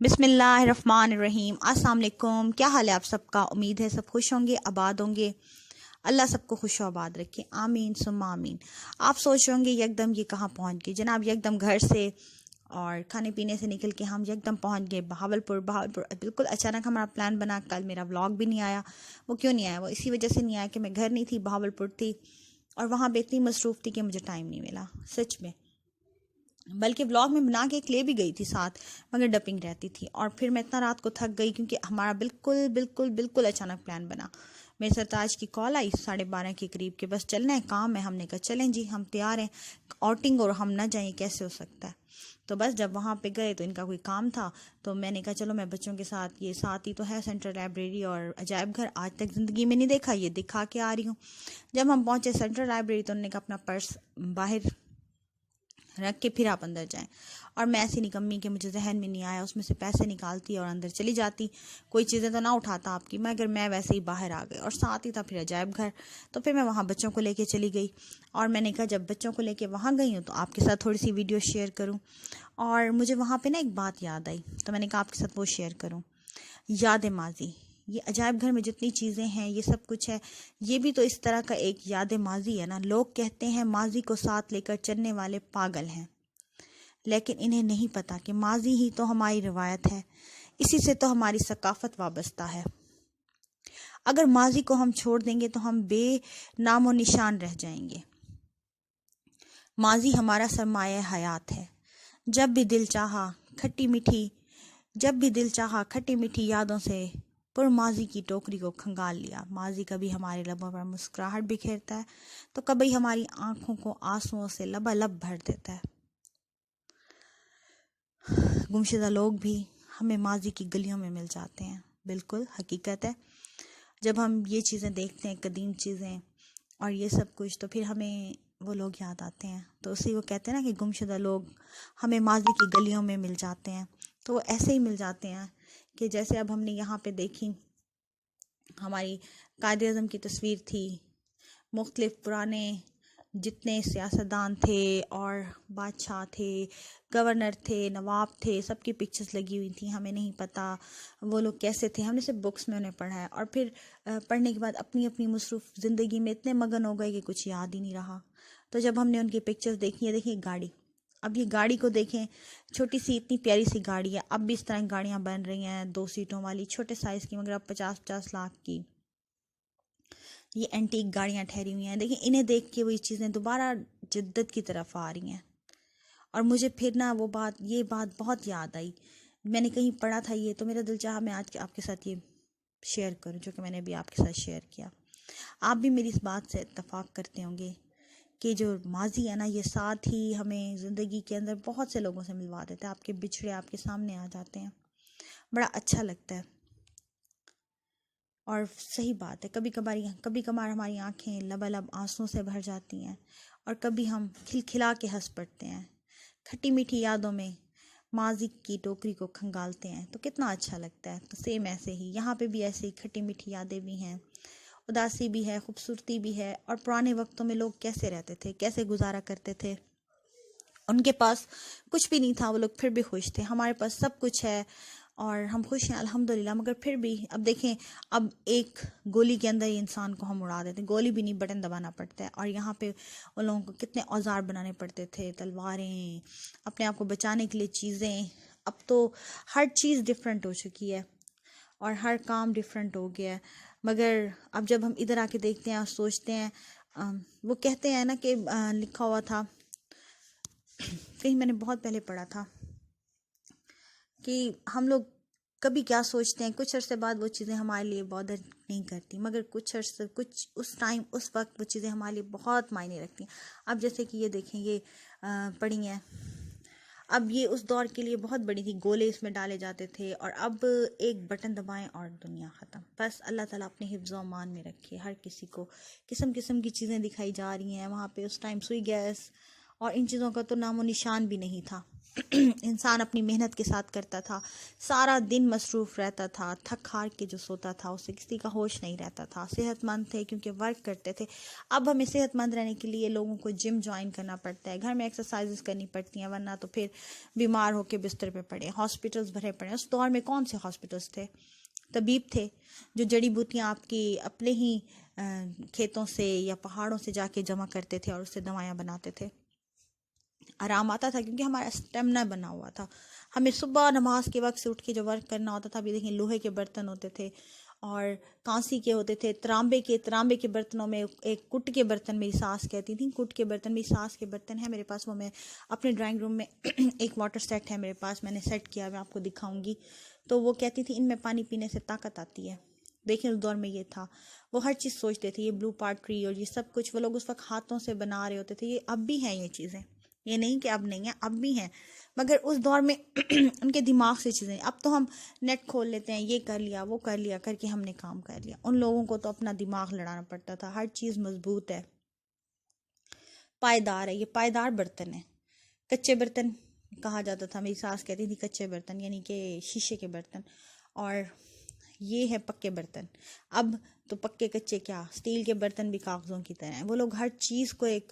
बिस्मिल्लाहिर्रहमानिर्रहीम। अस्सलाम वालेकुम। क्या हाल है आप सबका? उम्मीद है सब खुश होंगे, आबाद होंगे। अल्लाह सबको खुश आबाद रखे, आमीन सुम्मा आमीन। आप सोच रहे होंगे यकदम ये कहाँ पहुँच गए जनाब। यकदम घर से और खाने पीने से निकल के हम यकदम पहुँच गए बहावलपुर। बिल्कुल अचानक हमारा प्लान बना। कल मेरा व्लॉग भी नहीं आया। वो क्यों नहीं आया? वो इसी वजह से नहीं आया कि मैं घर नहीं थी, बहावलपुर थी और वहाँ पे इतनी मसरूफ़ थी कि मुझे टाइम नहीं मिला सच में। बल्कि ब्लॉग में बना के एक ले भी गई थी साथ, मगर डपिंग रहती थी। और फिर मैं इतना रात को थक गई क्योंकि हमारा बिल्कुल बिल्कुल बिल्कुल अचानक प्लान बना। मेरे सरताज की कॉल आई 12:30 के करीब के बस चलना है, काम है। हमने कहा चलें जी, हम तैयार हैं। आउटिंग और हम ना जाएं कैसे हो सकता है? तो बस जब वहाँ पे गए तो इनका कोई काम था, तो मैंने कहा चलो मैं बच्चों के साथ, ये साथ ही तो है सेंट्रल लाइब्रेरी और अजायब घर, आज तक ज़िंदगी में नहीं देखा, ये दिखा के आ रही हूँ। जब हम पहुँचे सेंट्रल लाइब्रेरी तो उन्होंने कहा अपना पर्स बाहर रख के फिर आप अंदर जाएं। और मैं ऐसी निकम्मी कि मुझे जहन में नहीं आया, उसमें से पैसे निकालती और अंदर चली जाती। कोई चीज़ें तो ना उठाता आपकी, मगर मैं वैसे ही बाहर आ गई। और साथ ही था फिर अजायब घर। तो फिर मैं वहाँ बच्चों को लेके चली गई और मैंने कहा जब बच्चों को लेके वहाँ गई हूँ तो आपके साथ थोड़ी सी वीडियो शेयर करूँ। और मुझे वहाँ पर ना एक बात याद आई तो मैंने कहा आपके साथ वो शेयर करूँ। याद माजी, ये अजायब घर में जितनी चीज़ें हैं, ये सब कुछ है, ये भी तो इस तरह का एक याद माजी है ना। लोग कहते हैं माजी को साथ लेकर चलने वाले पागल हैं, लेकिन इन्हें नहीं पता कि माजी ही तो हमारी रिवायत है, इसी से तो हमारी सकाफत वाबस्ता है। अगर माजी को हम छोड़ देंगे तो हम बेनामो निशान रह जाएंगे। माजी हमारा सरमाया हयात है। जब भी दिल चाहा खट्टी मीठी यादों से पुर माजी की टोकरी को खंगाल लिया। माजी कभी हमारे लबों पर मुस्कुराहट बिखेरता है तो कभी हमारी आंखों को आंसुओं से लबालब भर देता है। गुमशुदा लोग भी हमें माजी की गलियों में मिल जाते हैं, बिल्कुल हकीकत है। जब हम ये चीज़ें देखते हैं, कदीम चीज़ें और ये सब कुछ, तो फिर हमें वो लोग याद आते हैं। तो उसी वो कहते हैं ना कि गुमशुदा लोग हमें माजी की गलियों में मिल जाते हैं। तो वो ऐसे ही मिल जाते हैं कि जैसे अब हमने यहाँ पे देखी, हमारी कायद आज़म की तस्वीर थी, मुख्तलिफ पुराने जितने सियासतदान थे और बादशाह थे, गवर्नर थे, नवाब थे, सबकी पिक्चर्स लगी हुई थी। हमें नहीं पता वो लोग कैसे थे, हमने सिर्फ बुक्स में उन्हें पढ़ा है। और फिर पढ़ने के बाद अपनी अपनी मसरूफ़ ज़िंदगी में इतने मगन हो गए कि कुछ याद ही नहीं रहा। तो जब हमने उनकी पिक्चर्स देखी है, देखिए गाड़ी, अब ये गाड़ी को देखें, छोटी सी इतनी प्यारी सी गाड़ी है। अब भी इस तरह की गाड़ियाँ बन रही हैं 2 सीटों वाली, छोटे साइज़ की, मगर अब 50-50 लाख की ये एंटीक गाड़ियाँ ठहरी हुई हैं। देखिए इन्हें देख के वही चीज़ें दोबारा जिद्दत की तरफ आ रही हैं। और मुझे फिर ना ये बात बहुत याद आई। मैंने कहीं पढ़ा था ये, तो मेरा दिल चाहा मैं आज आपके साथ ये शेयर करूं, जो कि मैंने अभी आपके साथ शेयर किया। आप भी मेरी इस बात से इत्तेफाक करते होंगे कि जो माजी है ना, ये साथ ही हमें ज़िंदगी के अंदर बहुत से लोगों से मिलवा देता है। आपके बिछड़े आपके सामने आ जाते हैं, बड़ा अच्छा लगता है। और सही बात है, कभी कभार हमारी आंखें लबालब आंसुओं से भर जाती हैं और कभी हम खिलखिला के हंस पड़ते हैं। खट्टी मीठी यादों में माजी की टोकरी को खंगालते हैं तो कितना अच्छा लगता है। तो सेम ऐसे ही यहाँ पे भी ऐसे ही खट्टी मीठी यादें भी हैं, उदासी भी है, खूबसूरती भी है। और पुराने वक्तों में लोग कैसे रहते थे, कैसे गुजारा करते थे। उनके पास कुछ भी नहीं था, वो लोग फिर भी खुश थे। हमारे पास सब कुछ है और हम खुश हैं अल्हम्दुलिल्लाह, मगर फिर भी अब देखें, अब एक गोली के अंदर ही इंसान को हम उड़ा देते हैं। गोली भी नहीं, बटन दबाना पड़ता है। और यहाँ पे उन लोगों को कितने औजार बनाने पड़ते थे, तलवारें, अपने आप को बचाने के लिए चीज़ें। अब तो हर चीज़ डिफरेंट हो चुकी है और हर काम डिफरेंट हो गया है। मगर अब जब हम इधर आके देखते हैं और सोचते हैं, वो कहते हैं ना कि लिखा हुआ था कहीं, मैंने बहुत पहले पढ़ा था कि हम लोग कभी क्या सोचते हैं, कुछ अरसे बाद वो चीज़ें हमारे लिए बॉदर नहीं करती, मगर कुछ उस टाइम उस वक्त वो चीज़ें हमारे लिए बहुत मायने रखती हैं। अब जैसे कि ये देखें, ये पढ़ी हैं, अब ये उस दौर के लिए बहुत बड़ी थी, गोले इसमें डाले जाते थे और अब एक बटन दबाएं और दुनिया ख़त्म। बस अल्लाह ताला अपने हिफ्ज़ व अमान में रखे। हर किसी को किस्म किस्म की चीज़ें दिखाई जा रही हैं। वहाँ पे उस टाइम सुई गैस और इन चीज़ों का तो नामो निशान भी नहीं था। इंसान अपनी मेहनत के साथ करता था, सारा दिन मसरूफ़ रहता था, थक हार के जो सोता था उसे किसी का होश नहीं रहता था। सेहतमंद थे क्योंकि वर्क करते थे। अब हमें सेहतमंद रहने के लिए लोगों को जिम ज्वाइन करना पड़ता है, घर में एक्सरसाइजेस करनी पड़ती हैं, वरना तो फिर बीमार होकर बिस्तर पे पड़े, हॉस्पिटल्स भरे पड़े। उस दौर में कौन से हॉस्पिटल्स थे? तबीब थे जो जड़ी बूटियाँ आपकी अपने ही खेतों से या पहाड़ों से जाके जमा करते थे और उससे दवाइयाँ बनाते थे। आराम आता था क्योंकि हमारा स्टेमिना बना हुआ था। हमें सुबह नमाज के वक्त से उठ के जो वर्क करना होता था, अभी देखें लोहे के बर्तन होते थे और कांसी के होते थे, तांबे के बर्तनों में, एक कुट के बर्तन मेरी सास कहती थी, कुट के बर्तन, मेरी सास के बर्तन है मेरे पास, वो मैं अपने ड्राइंग रूम में एक वाटर सेट है मेरे पास, मैंने सेट किया, मैं आपको दिखाऊंगी। तो वो कहती थी इनमें पानी पीने से ताकत आती है। देखें उस दौर में ये था, वो हर चीज़ सोचते थे। ये ब्लू पार्ट्री और ये सब कुछ वो लोग उस वक्त हाथों से बना रहे होते थे। ये अब भी हैं ये चीज़ें, ये नहीं कि अब नहीं है, अब भी हैं, मगर उस दौर में उनके दिमाग से चीज़ें। अब तो हम नेट खोल लेते हैं, ये कर लिया वो कर लिया करके हमने काम कर लिया। उन लोगों को तो अपना दिमाग लड़ाना पड़ता था। हर चीज़ मजबूत है, पायदार है, ये पायदार बर्तन है। कच्चे बर्तन कहा जाता था, मेरी सास कहती थी कच्चे बर्तन यानी कि शीशे के बर्तन, और ये है पक्के बर्तन। अब तो पक्के कच्चे क्या, स्टील के बर्तन भी कागज़ों की तरह हैं। वो लोग हर चीज़ को एक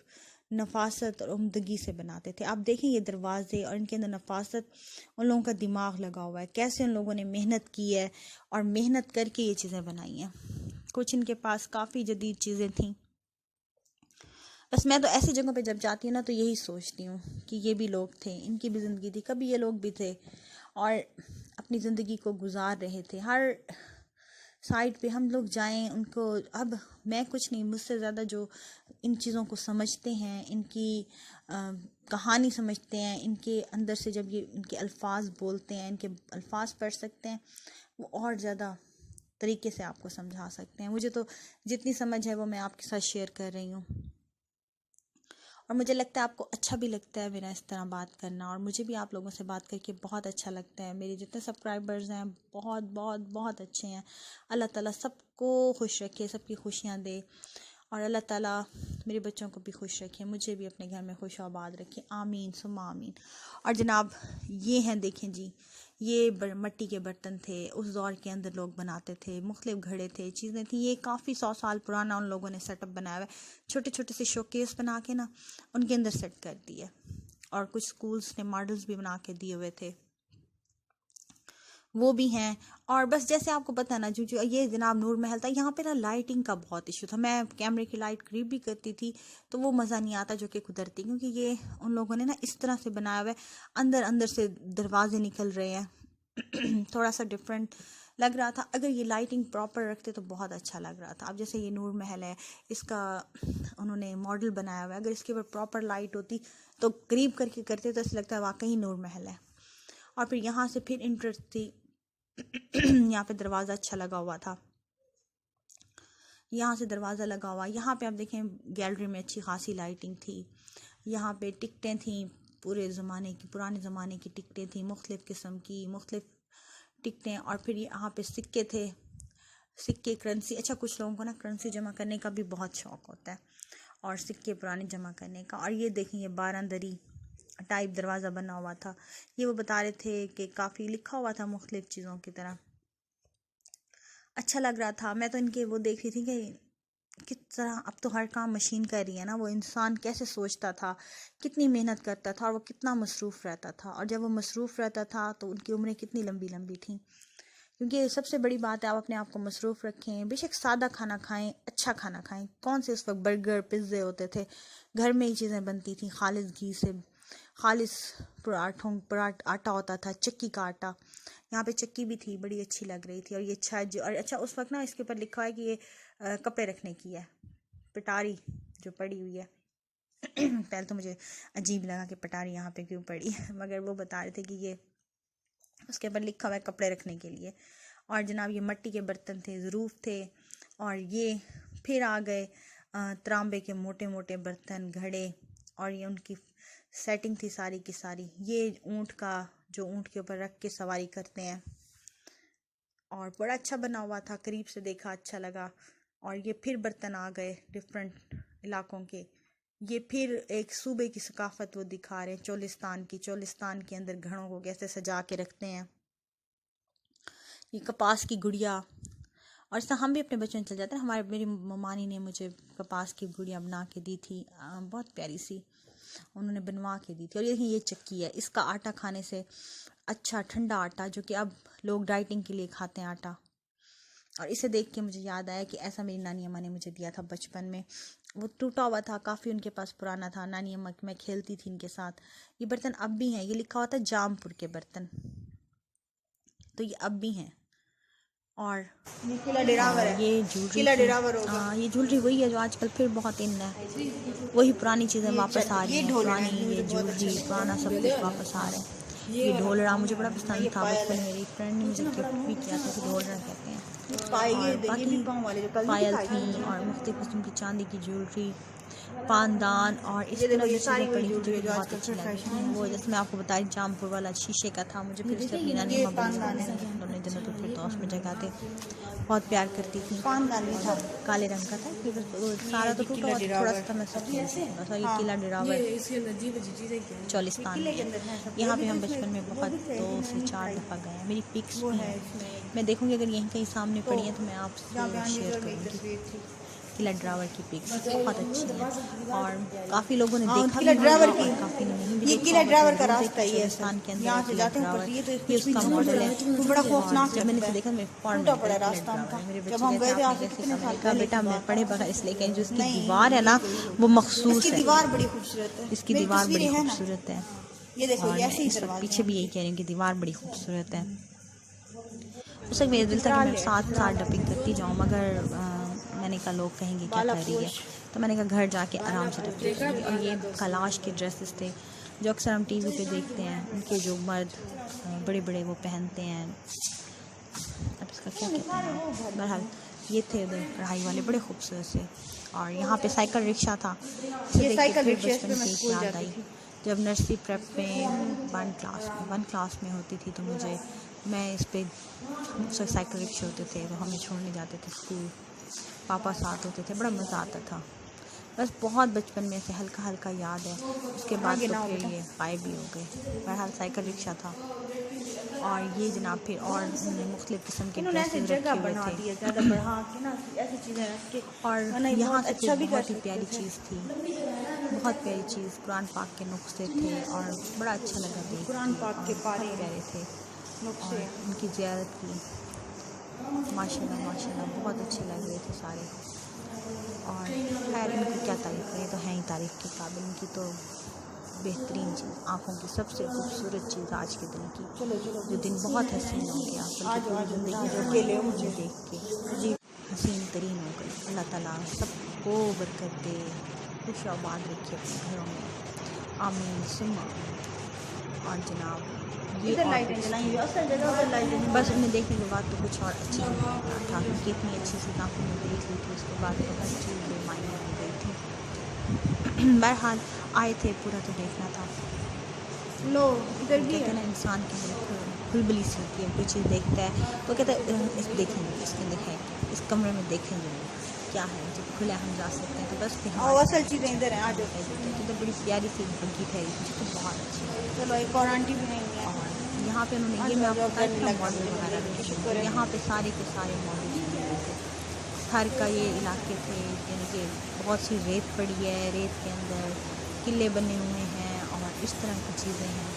नफासत और उम्दगी से बनाते थे। आप देखें ये दरवाजे और इनके अंदर नफासत, उन लोगों का दिमाग लगा हुआ है, कैसे उन लोगों ने मेहनत की है और मेहनत करके ये चीज़ें बनाई हैं। कुछ इनके पास काफ़ी जदीद चीज़ें थीं। बस मैं तो ऐसी जगहों पे जब जाती हूँ ना तो यही सोचती हूँ कि ये भी लोग थे, इनकी भी ज़िंदगी थी, कभी ये लोग भी थे और अपनी ज़िंदगी को गुजार रहे थे। हर साइड पे हम लोग जाएं उनको, अब मैं कुछ नहीं, मुझसे ज़्यादा जो इन चीज़ों को समझते हैं, इनकी कहानी समझते हैं, इनके अंदर से जब ये इनके अल्फाज बोलते हैं, इनके अल्फाज पढ़ सकते हैं, वो और ज़्यादा तरीके से आपको समझा सकते हैं। मुझे तो जितनी समझ है वो मैं आपके साथ शेयर कर रही हूँ और मुझे लगता है आपको अच्छा भी लगता है मेरा इस तरह बात करना, और मुझे भी आप लोगों से बात करके बहुत अच्छा लगता है। मेरे जितने सब्सक्राइबर्स हैं बहुत बहुत बहुत अच्छे हैं। अल्लाह ताला सबको खुश रखे, सबकी खुशियाँ दे, और अल्लाह ताला मेरे बच्चों को भी खुश रखे, मुझे भी अपने घर में खुश आबाद रखे, आमीन सुम्मा आमीन। और जनाब ये हैं, देखें जी, ये मट्टी के बर्तन थे, उस दौर के अंदर लोग बनाते थे, मुख्तलिफ घड़े थे, चीज़ें थी। ये काफ़ी 100 साल पुराना उन लोगों ने सेटअप बनाया हुआ है, छोटे छोटे से शोकेस बना के ना उनके अंदर सेट कर दिए, और कुछ स्कूल्स ने मॉडल्स भी बना के दिए हुए थे, वो भी हैं। और बस जैसे आपको पता है ना, जो ये जनाब नूर महल था, यहाँ पे ना लाइटिंग का बहुत इशू था। मैं कैमरे की लाइट करीब भी करती थी तो वो मज़ा नहीं आता जो कि कुदरती, क्योंकि ये उन लोगों ने ना इस तरह से बनाया हुआ है, अंदर अंदर से दरवाजे निकल रहे हैं थोड़ा सा डिफरेंट लग रहा था। अगर ये लाइटिंग प्रॉपर रखते तो बहुत अच्छा लग रहा था। अब जैसे ये नूर महल है, इसका उन्होंने मॉडल बनाया हुआ है, अगर इसके ऊपर प्रॉपर लाइट होती तो करीब करके करते तो ऐसा लगता है वाकई नूर महल है। और फिर यहाँ से फिर इंट्रेस्ट थी यहाँ पे दरवाज़ा अच्छा लगा हुआ था, यहाँ से दरवाज़ा लगा हुआ, यहाँ पे आप देखें गैलरी में अच्छी खासी लाइटिंग थी, यहाँ पे टिकटें थी, पूरे ज़माने की, पुराने ज़माने की टिकटें थी, मुख्तलिफ़ किस्म की मुख्तलिफ़ टिकटें। और फिर यहाँ पे सिक्के थे, सिक्के, करेंसी। अच्छा, कुछ लोगों को ना करेंसी जमा करने का भी बहुत शौक़ होता है और सिक्के पुराने जमा करने का। और ये देखें, ये बारांदरी टाइप दरवाज़ा बना हुआ था। ये वो बता रहे थे कि काफ़ी लिखा हुआ था मुख्तलिफ़ चीज़ों की तरह, अच्छा लग रहा था। मैं तो इनके वो देख रही थी कि किस तरह अब तो हर काम मशीन कर रही है ना, वो इंसान कैसे सोचता था, कितनी मेहनत करता था और वो कितना मसरूफ़ रहता था, और जब वो मसरूफ़ रहता था तो उनकी उम्रें कितनी लंबी लंबी थी। क्योंकि सबसे बड़ी बात है, आप अपने आप को मसरूफ़ रखें, बेशक सादा खाना खाएं, अच्छा खाना खाएं। कौन से उस वक्त बर्गर पिज़्ज़े होते थे, घर में ही चीज़ें बनती थी, खालिस घी से, खालिस आटा होता था, चक्की का आटा। यहाँ पे चक्की भी थी, बड़ी अच्छी लग रही थी। और ये छज, और अच्छा उस वक्त ना इसके ऊपर लिखा है कि ये कपड़े रखने की है, पिटारी जो पड़ी हुई है पहले तो मुझे अजीब लगा कि पिटारी यहाँ पे क्यों पड़ी मगर वो बता रहे थे कि ये उसके ऊपर लिखा हुआ है कपड़े रखने के लिए। और जनाब ये मिट्टी के बर्तन थे, ज़रूफ थे। और ये फिर आ गए तांबे के मोटे मोटे बर्तन, घड़े, और ये उनकी सेटिंग थी सारी की सारी। ये ऊँट का, जो ऊँट के ऊपर रख के सवारी करते हैं, और बड़ा अच्छा बना हुआ था, करीब से देखा अच्छा लगा। और ये फिर बर्तन आ गए डिफरेंट इलाकों के, ये फिर एक सूबे की सकाफत वो दिखा रहे हैं, चोलिस्तान की। चोलिस्तान के अंदर घड़ों को कैसे सजा के रखते हैं। ये कपास की गुड़िया, और इस तरह हम भी अपने बच्चों में चल जाते हैं। मेरी ममानी ने मुझे कपास की गुड़िया बना के दी थी, बहुत प्यारी सी उन्होंने बनवा के दी थी। और ये देखिए ये चक्की है, इसका आटा खाने से अच्छा ठंडा आटा, जो कि अब लोग डाइटिंग के लिए खाते हैं आटा। और इसे देख के मुझे याद आया कि ऐसा मेरी नानी अम्मा ने मुझे दिया था बचपन में। वो टूटा हुआ था, काफ़ी उनके पास पुराना था। नानी अम्मा मैं खेलती थी इनके साथ। ये बर्तन अब भी हैं, ये लिखा हुआ था जामपुर के बर्तन, तो ये अब भी हैं। और ये किला डेरावर है, ये ज्वेलरी, किला डेरावर होगा। ये ज्वेलरी वही है जो आजकल फिर बहुत इन है। वही पुरानी चीज़ें वापस आ रही हैं, पुरानी ये ज्वेलरी, पुराना सब कुछ वापस आ रहा है। ये ढोलरा मुझे बड़ा पसंद था बचपन में, मेरी फ्रेंड ने मुझे गिफ्ट भी किया था, इसे ढोलरा कहते हैं। और बाकी पायल थी और मुख्तलिफ किस्म की चांदी की ज्वेलरी, पानदान और इस तरह की चीज़ें पड़ी थी जो बहुत अच्छी लगी। वो जैसे मैं आपको बताई जामपुर वाला शीशे का था, मुझे फिर से अपनी नानी अम्मा दोनों दिनों तो फिर दोस्त में जगाते, बहुत प्यार करती थी। काले रंग का था, सारा तो टूटा हुआ, थोड़ा सा मैं सब सॉरी किला डेरावर चोलिस्तान में। यहाँ पे हम बचपन में बहुत 2 से 4 दफ़ा गए हैं। मेरी पिक्स भी हैं, मैं देखूँगी अगर यहीं कहीं सामने पड़ी हैं तो मैं आपसे शेयर करूँगी। किला ड्रावर की पिक्स बहुत अच्छी है और काफ़ी लोगों ने देखा किला ड्रावर की, काफ़ी ने नहीं भी ये किला ड्रावर का रास्ता ही है राजस्थान के अंदर। यहाँ से जाते हैं ऊपर, ये तो उसका मॉडल है, तो बड़ा खौफनाक जब मैंने इसे देखा मैं फौरन टूटा पड़ा रास्ता था। जब हम गए थे आपसे कितने साल पहले, बेटा मैं पढ़े बगैर इसलिए कहीं जो इसकी दीवार है ना वो मखसूस इसकी है, दीवार बड़ी खूबसूरत है, इसकी दीवार बड़ी खूबसूरत है। ये देखो ये ऐसे ही दरवाजा, पीछे भी यही कह रही हूँ कि दीवार बड़ी खूबसूरत है। उस वक्त मेरा दिल था कि मैं साथ डपिंग करती जाऊँ, मगर मैंने कहा लोग कहेंगे क्या कर रही है, तो मैंने कहा घर जाके आराम से डपिंग करूँगी। और ये कलाश के ड्रेसेस थे जो अक्सर हम टीवी पे देखते हैं, उनके जो मर्द बड़े बड़े वो पहनते हैं, अब इसका क्या कहते हैं, बहरहाल ये थे उधर कढ़ाई वाले, बड़े खूबसूरत से। और यहाँ पे साइकिल रिक्शा था, ये साइकिल रिक्शा पे मैं स्कूल याद जाती आई थी। जब नर्सरी प्रेप में 1 क्लास में होती थी, तो मैं इस पे साइकिल रिक्शे होते थे तो हमें छोड़ने जाते थे स्कूल, पापा साथ होते थे, बड़ा मज़ा आता था। बस बहुत बचपन में से हल्का हल्का याद है, उसके बाद तो फिर ये गायब भी हो गए। बहरहाल साइकिल रिक्शा था। और ये जनाब फिर और मुख्तलिफ किस्म के ड्रेसेस रखे हुए थे और यहाँ से अच्छा भी बहुत ही प्यारी चीज़ थी, बहुत प्यारी चीज़, कुरान पाक के नुस्खे थे और बड़ा अच्छा लगा देख, कुरान पाक के पारे प्यारे थे और उनकी ज़ियारत की। माशाल्लाह माशाल्लाह बहुत अच्छे लग रहे थे सारे। और खैर इनकी क्या तारीफ़ करें, तो हैं ही तारीफ़ के काबिल। इनकी तो बेहतरीन चीज़, आँखों की सबसे खूबसूरत चीज़ आज के दिन की, जो दिन बहुत हसीन हो गया, ज़िंदगी मुझे देख के जी हसीन तरीन हो गई। अल्लाह ताला सबको बरकत दे, खुश आबाद रखे अपने घरों में, आमीन सुम्मा। और जनाब ये बस उन्हें देखने के बाद तो कुछ और अच्छी था, क्योंकि इतनी अच्छी सी आँखों में देख ली थी, उसके बाद तो हर चीज़ बेमानी हो गई थी। बहरहाल आए थे, पूरा तो देखना था। लो इधर भी कहते हैं ना इंसान की खुलबली सी होती है, कोई चीज़ देखता है तो कहते हैं इस देखेंगे, इसमें देखें, इस कमरे में देखेंगे क्या है, जब खुला हम जा सकते हैं तो बस फिर असल चीज़ें इधर हैं। आज तो बड़ी प्यारी सी बग्गी ठहरी थी, तो बहुत अच्छी। चलो एक और आंटी भी नहीं है। और यहाँ पे उन्होंने ये मैं आपको बताया मॉडल वगैरह, यहाँ पे सारे के सारे मॉडल बने हुए थे। थर का ये इलाके थे, यानी कि बहुत सी रेत पड़ी है, रेत के अंदर किले बने हुए हैं और इस तरह की चीज़ें हैं।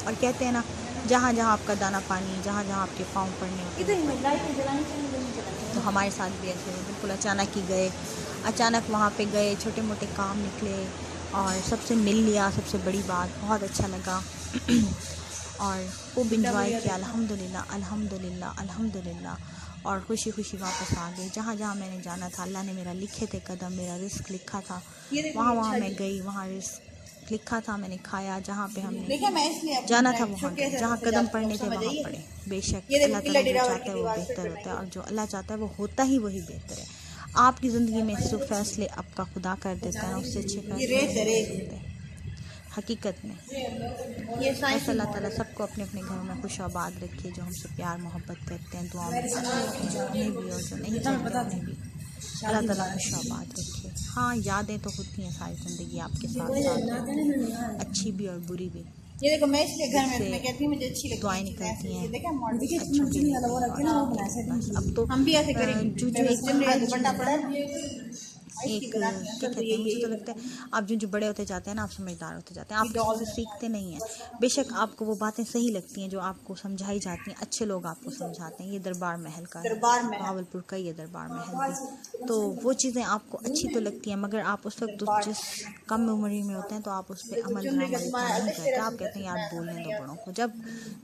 और कहते हैं ना जहाँ जहाँ आपका दाना पानी, जहाँ जहाँ आपके पाँव पड़ने तो हमारे साथ भी ऐसे बिल्कुल अचानक ही गए, अचानक वहाँ पे गए, छोटे मोटे काम निकले और सबसे मिल लिया, सबसे बड़ी बात, बहुत अच्छा लगा और खूब इंजॉय किया। अल्हम्दुलिल्लाह अल्हम्दुलिल्लाह अल्हम्दुलिल्लाह। और खुशी खुशी वापस आ गई। जहाँ जहाँ मैंने जाना था, अल्लाह ने मेरा लिखे थे कदम, मेरा रिस्क लिखा था, वहाँ वहाँ मैं गई, वहाँ रिस्क लिखा था, मैंने खाया, जहाँ पे हमने जाना था वहाँ गए, जहाँ कदम पड़ने थे वहाँ पड़े। बेशक अल्लाह ताला जो चाहता है वो बेहतर होता है और जो अल्लाह चाहता है वो होता ही वही बेहतर है। आपकी ज़िंदगी में जो फैसले आपका खुदा कर देता है उससे अच्छे फैसले हकीकत में। बस अल्लाह ताला सबको अपने अपने घरों में खुश आबाद रखे, जो हमसे प्यार मोहब्बत करते हैं, दुआ में उन्हें भी और जो नहीं चाहते उन्हें भी। अल्लाह ताला खुशाबाद रखे। हाँ, यादें तो होती हैं सारी ज़िंदगी आपके साथ साथ, अच्छी भी और बुरी भी। ये देखो मैं इसलिए घर में इससे मैं कहती हूँ मुझे अच्छी लगती दुआएं है निकलती हैं देखा मॉडल अच्छों के लिए। बस अब तो हम भी ऐसे करेंगे जो जो बस एक जब मेरा हर दुपट्टा चीज़ पड़ा है है एक क्या कहते हैं, मुझे तो लगता है आप जो जो बड़े होते जाते हैं ना, आप समझदार होते जाते हैं, आप किसी से सीखते नहीं हैं। बेशक आपको वो बातें सही लगती हैं जो आपको समझाई जाती हैं, अच्छे लोग आपको समझाते हैं। ये दरबार महल का है, बहावलपुर का ये दरबार महल भी, तो वो चीज़ें आपको अच्छी तो लगती हैं, मगर आप उस वक्त जिस कम उम्र में होते हैं तो आप उस पर अमल दरामद इतना नहीं करते। आप कहते हैं यार बोलने दो बड़ों को। जब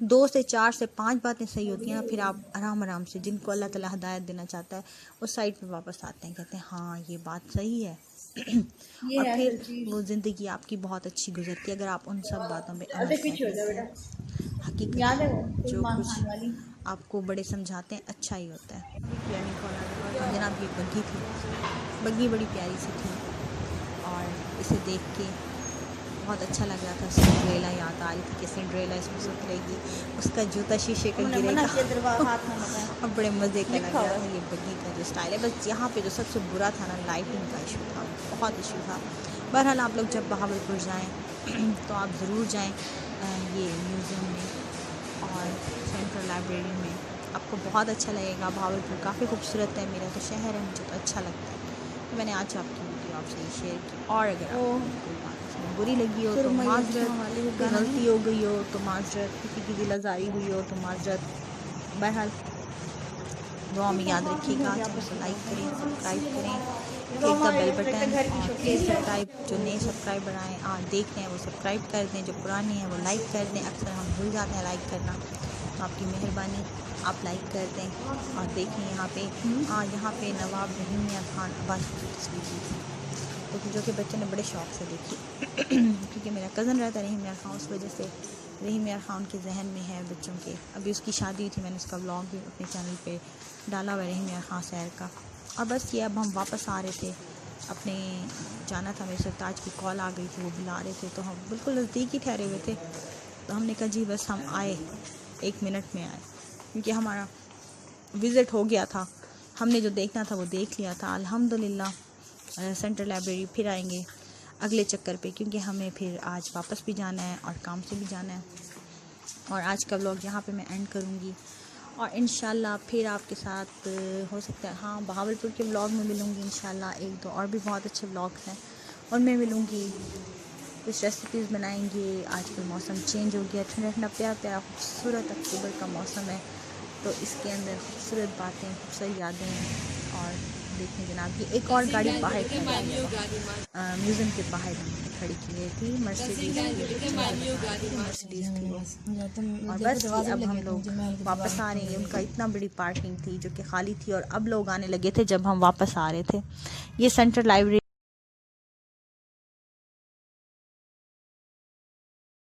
2 से 4 से 5 बातें सही होती हैं ना, फिर आप आराम आराम से जिनको अल्लाह ताला हिदायत देना चाहता है उस साइड पे वापस आते हैं, कहते हैं हाँ ये बात सही है। और फिर वो ज़िंदगी आपकी बहुत अच्छी गुजरती है अगर आप उन सब बातों पे अमल करते हैं। हकीकत जो कुछ आपको बड़े समझाते हैं अच्छा ही होता है। जनाब ये बग्गी थी, बग्गी बड़ी प्यारी सी थी और इसे देख के बहुत अच्छा लग रहा था। सिंड्रेला याद आ रही थी कि सिंड्रेला इसमें सुतरेगी, उसका जूता शीशे का गिरेगा और बड़े मज़े का लग रहा था। ये बग्गी का जो स्टाइल है, बस यहाँ पे जो सबसे बुरा था ना, लाइटिंग का इशू था, बहुत इशू था। बहरहाल आप लोग जब बहावलपुर जाएँ तो आप ज़रूर जाएँ ये म्यूज़ियम में और सेंट्रल लाइब्रेरी में, आपको बहुत अच्छा लगेगा। बहावलपुर काफ़ी खूबसूरत है, मेरा तो शहर है, मुझे तो अच्छा लगता है। तो मैंने आज आपकी वीडियो आपसे ये शेयर की। और अगर आपको कोई बात इसमें बुरी लगी हो तो माज़रत, गलती हो गई हो तो माज़रत, किसी की दिल आज़ारी हुई हो तो माज़रत। बहरहाल दुआ में याद रखिएगा, चैनल को लाइक करें, सब्सक्राइब करें, क्लिक द बेल बटन और प्लीज़ सब्सक्राइब, जो नए सब्सक्राइबर आए देख रहे हैं वो सब्सक्राइब कर दें, जो पुराने हैं वो लाइक कर दें। अक्सर हम भूल जाते हैं लाइक करना, तो आपकी मेहरबानी आप लाइक कर दें। और देखें यहाँ पे नवाब रहीम मियां खान अब्बास की तस्वीर दी थी, तो जो कि बच्चे ने बड़े शौक़ से देखी क्योंकि मेरा कज़न रहता है रहीम मियां खान, उस वजह से रहीम मियां खान के जहन में है बच्चों के। अभी उसकी शादी हुई थी, मैंने उसका व्लॉग भी अपने चैनल पे डाला हुआ रहीम मियां खान सैर का। और बस ये अब हम वापस आ रहे थे, अपने जाना था, मेरे सरताज की कॉल आ गई थी, वो बुला रहे थे, तो हम बिल्कुल नज़दीक ही ठहरे हुए थे, तो हमने कहा जी बस हम आए, 1 मिनट में आए, क्योंकि हमारा विज़िट हो गया था, हमने जो देखना था वो देख लिया था। अल्हम्दुलिल्लाह सेंट्रल लाइब्रेरी फिर आएंगे अगले चक्कर पे, क्योंकि हमें फिर आज वापस भी जाना है और काम से भी जाना है। और आज का व्लॉग यहाँ पे मैं एंड करूँगी और इंशाल्लाह फिर आपके साथ हो सकता है हाँ बहावलपुर के व्लॉग में मिलूँगी इंशाल्लाह। 1-2 और भी बहुत अच्छे व्लॉग्स हैं और मैं मिलूँगी, कुछ रेसिपीज़ बनाएंगे। आजकल मौसम चेंज हो गया, ठंडा ठंडा प्यारा प्यारा खूबसूरत अक्टूबर का मौसम है, तो इसके अंदर खूबसूरत बातें, खूबसूरत यादें। और देखें जनाब, ये एक और गाड़ी बाहर म्यूज़ियम के बाहर खड़ी की गई थी, मर्सिडीज़ थी वो। और बस अब हम लोग वापस आ रहे हैं। उनका इतना बड़ी पार्किंग थी जो कि खाली थी और अब लोग आने लगे थे जब हम वापस आ रहे थे। ये सेंट्रल लाइब्रेरी